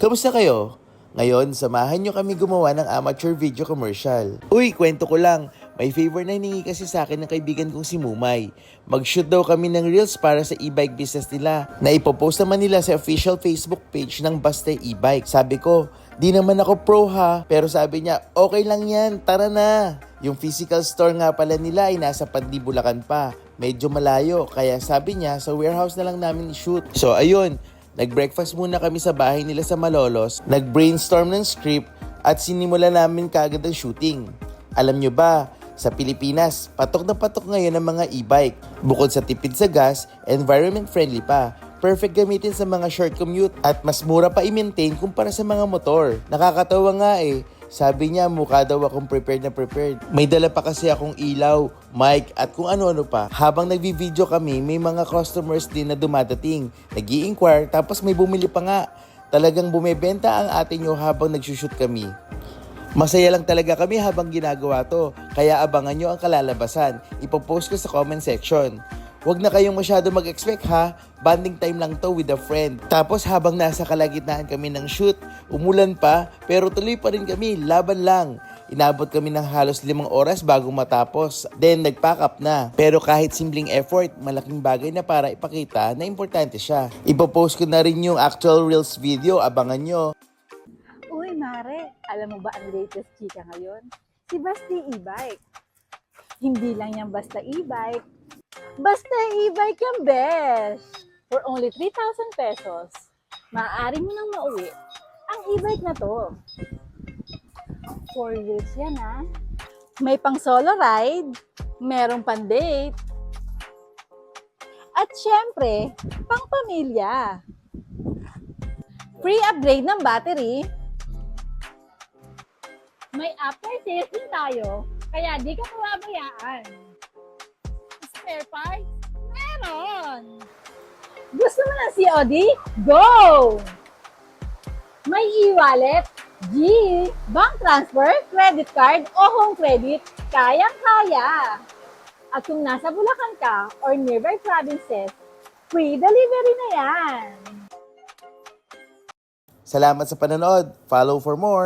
Kamusta kayo? Ngayon, samahan nyo kami gumawa ng amateur video commercial. Uy, kwento ko lang. May favor na hiningi kasi sa akin ng kaibigan kong si Mumay. Mag-shoot daw kami ng reels para sa e-bike business nila na ipopost naman nila sa official Facebook page ng Basta E-Bike. Sabi ko, di naman ako pro ha. Pero sabi niya, okay lang yan, tara na. Yung physical store nga pala nila ay nasa Pandi, Bulacan pa. Medyo malayo, kaya sabi niya sa warehouse na lang namin i-shoot. So ayun, nag-breakfast muna kami sa bahay nila sa Malolos, nag-brainstorm ng script at sinimula namin kaagad ang shooting. Alam nyo ba, sa Pilipinas, patok na patok ngayon ang mga e-bike. Bukod sa tipid sa gas, environment friendly pa. Perfect gamitin sa mga short commute at mas mura pa i-maintain kumpara sa mga motor. Nakakatawa nga eh. Sabi niya mukha daw akong prepared na prepared. May dala pa kasi akong ilaw, mic at kung ano-ano pa. Habang nagvi-video kami, may mga customers din na dumadating. Nag-i-inquire tapos may bumili pa nga. Talagang bumebenta ang ate nyo habang nagsushoot kami. Masaya lang talaga kami habang ginagawa to. Kaya abangan nyo ang kalalabasan. Ipopost ko sa comment section. Huwag na kayong masyado mag-expect ha, bonding time lang to with a friend. Tapos habang nasa kalagitnaan kami ng shoot, umulan pa, pero tuloy pa rin kami, laban lang. Inabot kami ng halos 5 oras bago matapos, then nag-pack up na. Pero kahit simpleng effort, malaking bagay na para ipakita na importante siya. Ipopost ko na rin yung actual Reels video, abangan nyo. Uy, Mare, alam mo ba ang latest chika ngayon? Si Basti E-Bike. Hindi lang yan basta e-bike. Basta e-bike yung best! For only 3,000 pesos, maaari mo nang mauwi ang e-bike na to. 4 wheels yan ha. May pang solo ride, merong pang date, at syempre, pang pamilya. Free upgrade ng battery. May after sales din tayo, kaya di ka pababayaan. Spare parts? Meron! Gusto mo ng COD? Go! May e-wallet, G, bank transfer, credit card, o home credit, kayang-kaya. At kung nasa Bulacan ka or nearby provinces, free delivery na yan. Salamat sa panonood. Follow for more.